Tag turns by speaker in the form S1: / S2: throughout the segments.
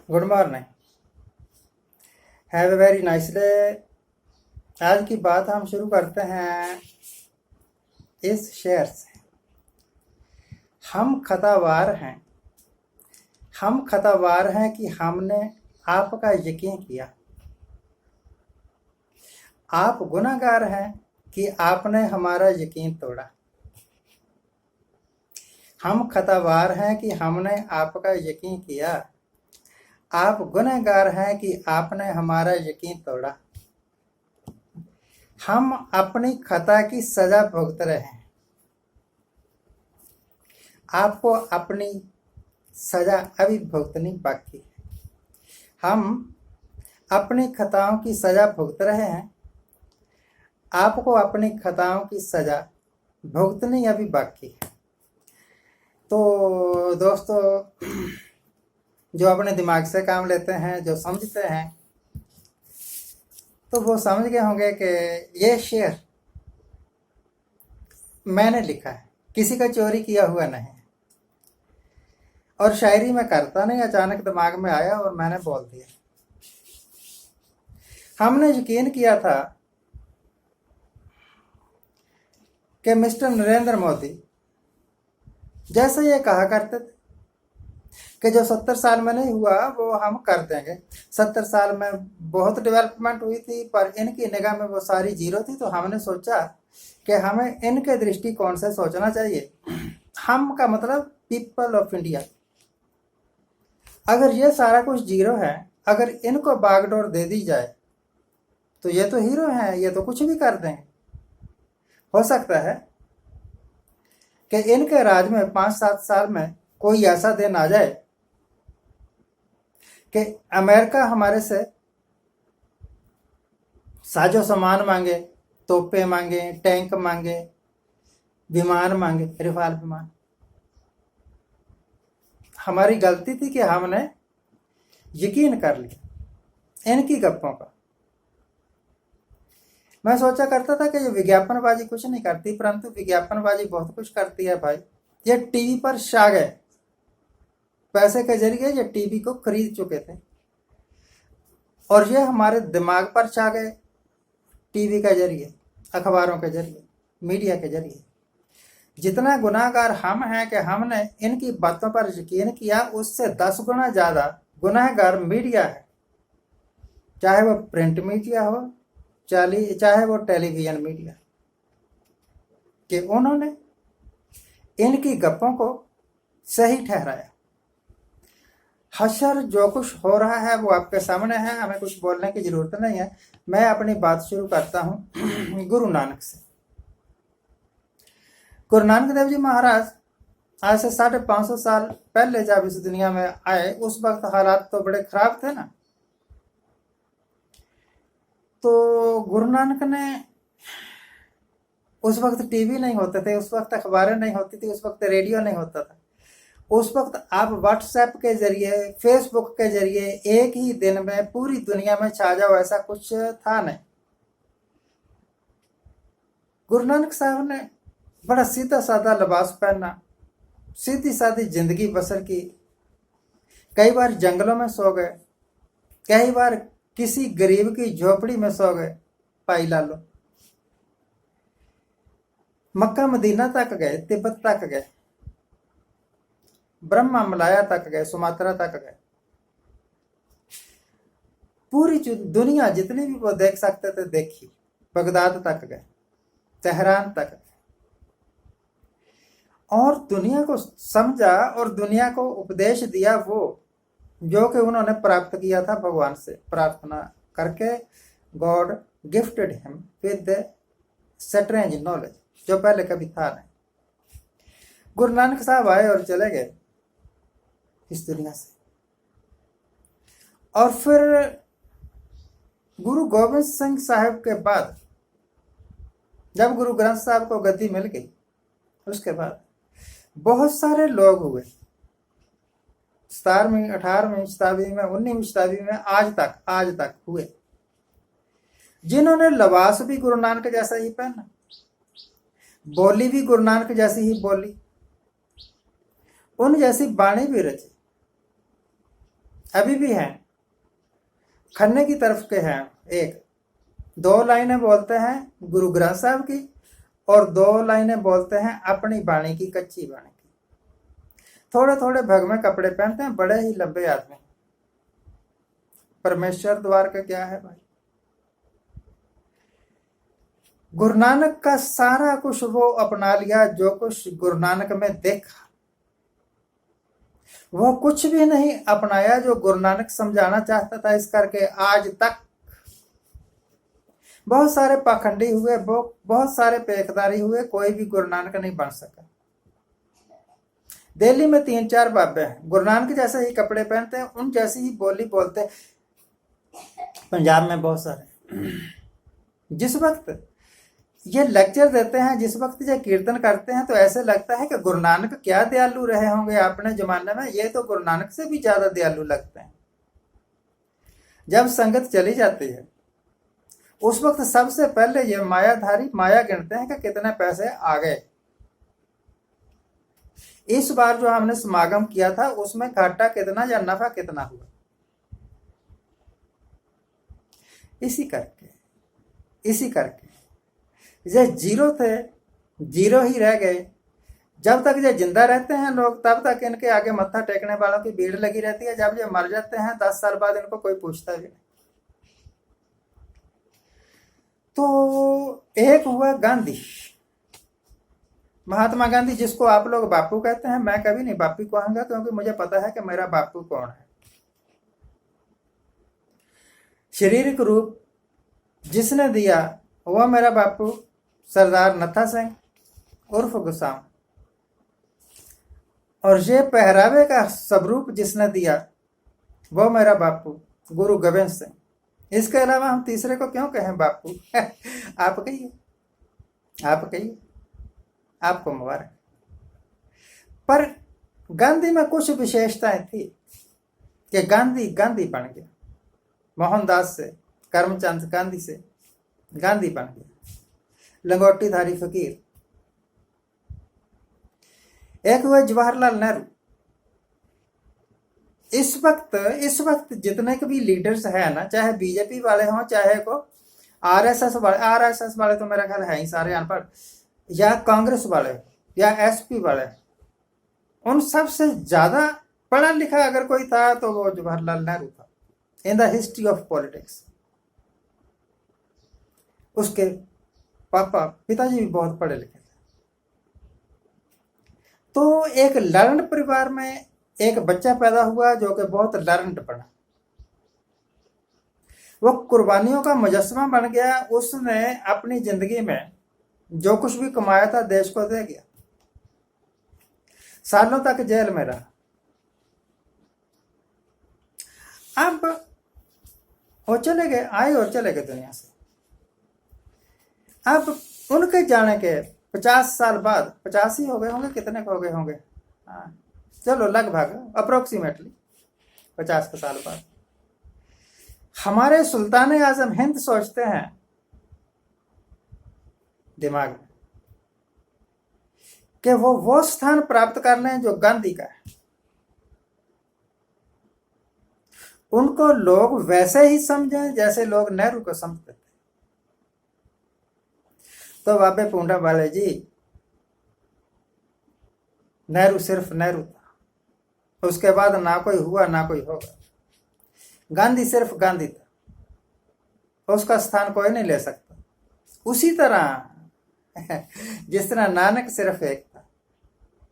S1: Good morning. Have a very nice day. आज की बात हम शुरू करते हैं इस शेर से। हम खतावार हैं। हम खतावार हैं कि हमने आपका यकीन किया। आप गुनहगार हैं कि आपने हमारा यकीन तोड़ा। हम खतावार हैं कि हमने आपका यकीन किया। आप गुनहगार हैं कि आपने हमारा यकीन तोड़ा। हम अपनी खता की सजा भुगत रहे हैं। आपको अपनी सजा अभी भुगतनी बाकी है। हम अपनी खताओं की सजा भुगत रहे हैं। आपको अपनी खताओं की सजा भुगतनी अभी बाकी है। तो दोस्तों, जो अपने दिमाग से काम लेते हैं, जो समझते हैं, तो वो समझ गए होंगे कि ये शेर मैंने लिखा है, किसी का चोरी किया हुआ नहीं है। और शायरी में करता नहीं, अचानक दिमाग में आया और मैंने बोल दिया। हमने यकीन किया था कि मिस्टर नरेंद्र मोदी जैसे ये कहा करते थे कि जो 70 साल में नहीं हुआ वो हम कर देंगे। 70 साल में बहुत डेवलपमेंट हुई थी, पर इनकी निगाह में वो सारी जीरो थी। तो हमने सोचा कि हमें इनके दृष्टिकोण से सोचना चाहिए। हम का मतलब पीपल ऑफ इंडिया। अगर ये सारा कुछ जीरो है, अगर इनको बागडोर दे दी जाए तो ये तो हीरो हैं, ये तो कुछ भी कर देंगे। हो सकता है कि इनके राज में 5-7 साल में कोई ऐसा दिन आ जाए कि अमेरिका हमारे से साजो सामान मांगे, तोपे मांगे, टैंक मांगे, विमान मांगे, रिफाल विमान। हमारी गलती थी कि हमने यकीन कर लिया इनकी गप्पों का। मैं सोचा करता था कि ये विज्ञापनबाजी कुछ नहीं करती, परंतु विज्ञापनबाजी बहुत कुछ करती है भाई। ये टीवी पर छा गए। पैसे के जरिए ये टीवी को खरीद चुके थे और ये हमारे दिमाग पर छा गए टीवी के जरिए, अखबारों के जरिए, मीडिया के जरिए। जितना गुनाहगार हम हैं कि हमने इनकी बातों पर यकीन किया, उससे 10 गुना ज्यादा गुनाहगार मीडिया है। चाहे वो प्रिंट मीडिया हो, चाहे वो टेलीविजन मीडिया, कि उन्होंने इनकी गप्पों को सही ठहराया। हशर जो कुछ हो रहा है वो आपके सामने है, हमें कुछ बोलने की जरूरत नहीं है। मैं अपनी बात शुरू करता हूं गुरु नानक से। गुरु नानक देव जी महाराज आज से 550 साल पहले जब इस दुनिया में आए, उस वक्त हालात तो बड़े खराब थे ना। तो गुरु नानक ने, उस वक्त टीवी नहीं होते थे, उस वक्त अखबारें नहीं होती थी, उस वक्त रेडियो नहीं होता था। उस वक्त आप व्हाट्सएप के जरिए, फेसबुक के जरिए एक ही दिन में पूरी दुनिया में छा जाओ, ऐसा कुछ था नहीं। गुरु नानक साहब ने बड़ा सीधा साधा लिबास पहना, सीधी सादी जिंदगी बसर की। कई बार जंगलों में सो गए, कई बार किसी गरीब की झोपड़ी में सो गए। पाई लालो मक्का मदीना तक गए, तिब्बत तक गए, ब्रह्मा मलाया तक गए, सुमात्रा तक गए। पूरी दुनिया जितनी भी वो देख सकते थे देखी। बगदाद तक गए, तेहरान तक गए और दुनिया को समझा और दुनिया को उपदेश दिया वो जो कि उन्होंने प्राप्त किया था भगवान से प्रार्थना करके। God gifted him with strange knowledge, जो पहले कभी था नहीं। गुरु नानक साहब आए और चले गए इस दुनिया से। और फिर गुरु गोविंद सिंह साहब के बाद जब गुरु ग्रंथ साहब को गद्दी मिल गई, उसके बाद बहुत सारे लोग हुए 17वीं 18वीं शताब्दी में, 19वीं शताब्दी में, आज तक हुए, जिन्होंने लिबास भी गुरु नानक जैसा ही पहना, बोली भी गुरु नानक जैसी ही बोली, उन जैसी बाणी भी रची। अभी भी हैं, खन्ने की तरफ के हैं। एक 2 लाइनें बोलते हैं गुरु ग्रंथ साहब की, और 2 लाइनें बोलते हैं अपनी बाणी की, कच्ची बाणी की। थोड़े थोड़े भग में कपड़े पहनते हैं, बड़े ही लंबे आदमी। परमेश्वर द्वार का क्या है भाई? गुरु नानक का सारा कुछ वो अपना लिया, जो कुछ गुरु नानक में देखा। वो कुछ भी नहीं अपनाया जो गुरु नानक समझाना चाहता था। इस करके आज तक बहुत सारे पाखंडी हुए, बहुत सारे पेखदारी हुए, कोई भी गुरु नानक नहीं बन सका। दिल्ली में 3-4 बाबे हैं, गुरु नानक जैसे ही कपड़े पहनते हैं, उन जैसी ही बोली बोलते हैं। पंजाब में बहुत सारे। जिस वक्त ये लेक्चर देते हैं, जिस वक्त ये कीर्तन करते हैं, तो ऐसे लगता है कि गुरु नानक क्या दयालु रहे होंगे अपने जमाने में, ये तो गुरु नानक से भी ज्यादा दयालु लगते हैं। जब संगत चली जाती है, उस वक्त सबसे पहले ये मायाधारी माया गिनते हैं कि कितने पैसे आ गए। इस बार जो हमने समागम किया था, उसमें घाटा कितना या नफा कितना हुआ, इसी करके ये जीरो थे, जीरो ही रह गए। जब तक ये जिंदा रहते हैं लोग, तब तक इनके आगे मत्था टेकने वालों की भीड़ लगी रहती है। जब ये मर जाते हैं 10 साल बाद, इनको कोई पूछता भी नहीं। तो एक हुआ गांधी, महात्मा गांधी, जिसको आप लोग बापू कहते हैं। मैं कभी नहीं बापू कहूंगा, क्योंकि मुझे पता है कि मेरा बापू कौन है। शारीरिक रूप जिसने दिया, वह मेरा बापू सरदार नत्था सिंह उर्फ गुसाम। और ये पहरावे का स्वरूप जिसने दिया, वो मेरा बापू गुरु गोविंद सिंह। इसके अलावा हम तीसरे को क्यों कहें बापू? आप कहिए, आपको मुबारक। पर गांधी में कुछ विशेषताएं थी कि गांधी बन गया। मोहनदास से, करमचंद गांधी से गांधी बन गया, लंगोटीधारी फकीर। एक हुए जवाहरलाल नेहरू। इस वक्त जितने के भी लीडर्स है ना, चाहे बीजेपी वाले हों, चाहे को आरएसएस वाले तो मेरा ख्याल है ही सारे अनपढ़, या कांग्रेस वाले या एसपी वाले, उन सब से ज्यादा पढ़ा लिखा अगर कोई था तो वो जवाहरलाल नेहरू था in the history of politics. उसके पिताजी भी बहुत पढ़े लिखे थे। तो एक लर्न परिवार में एक बच्चा पैदा हुआ जो कि बहुत लर्नड बना। वो कुर्बानियों का मुजस्समा बन गया। उसने अपनी जिंदगी में जो कुछ भी कमाया था देश को दे गया। सालों तक जेल में रहा। अब वो चले गए, आए और चले गए दुनिया से। अब उनके जाने के 50 साल बाद, 50 ही हो गए होंगे, कितने हो गए होंगे, हाँ चलो लगभग अप्रोक्सीमेटली 50 साल बाद, हमारे सुल्तान आजम हिंद सोचते हैं दिमाग में कि वो स्थान प्राप्त कर लें जो गांधी का है। उनको लोग वैसे ही समझें जैसे लोग नेहरू को समझते थे। तो बाबे पूंडा वाले जी, नेहरू सिर्फ नेहरू था, उसके बाद ना कोई हुआ ना कोई होगा। गांधी सिर्फ गांधी था, उसका स्थान कोई नहीं ले सकता। उसी तरह जिस तरह नानक सिर्फ एक था,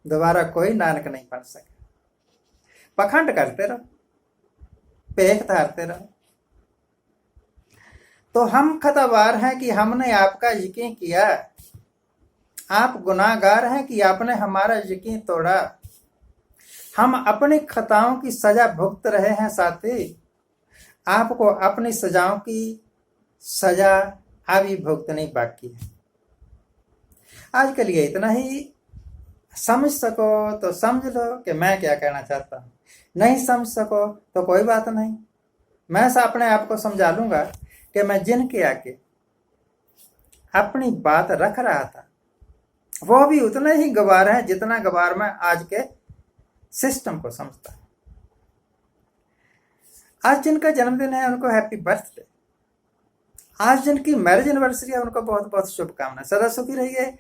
S1: दोबारा कोई नानक नहीं बन सके। पखंड करते रहो, पेख धारते रहो। तो हम खतावार हैं कि हमने आपका यकीन किया, आप गुनाहगार हैं कि आपने हमारा यकीन तोड़ा। हम अपनी खताओं की सजा भुगत रहे हैं साथी, आपको अपनी सजाओं की सजा अभी भुगतनी बाकी है। आज के लिए इतना ही। समझ सको तो समझ लो कि मैं क्या कहना चाहता हूं, नहीं समझ सको तो कोई बात नहीं। मैं अपने आप को समझा लूंगा कि मैं जिनके आगे अपनी बात रख रहा था वो भी उतना ही गवार है जितना गवार मैं आज के सिस्टम को समझता हूं। आज जिनका जन्मदिन है उनको हैप्पी बर्थडे। आज जिनकी मैरिज एनिवर्सरी है उनको बहुत बहुत शुभकामनाएं। सदा सुखी रहिए,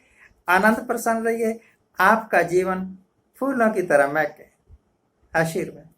S1: आनंद प्रसन्न रहिए, आपका जीवन फूलों की तरह महके। आशीर्वाद।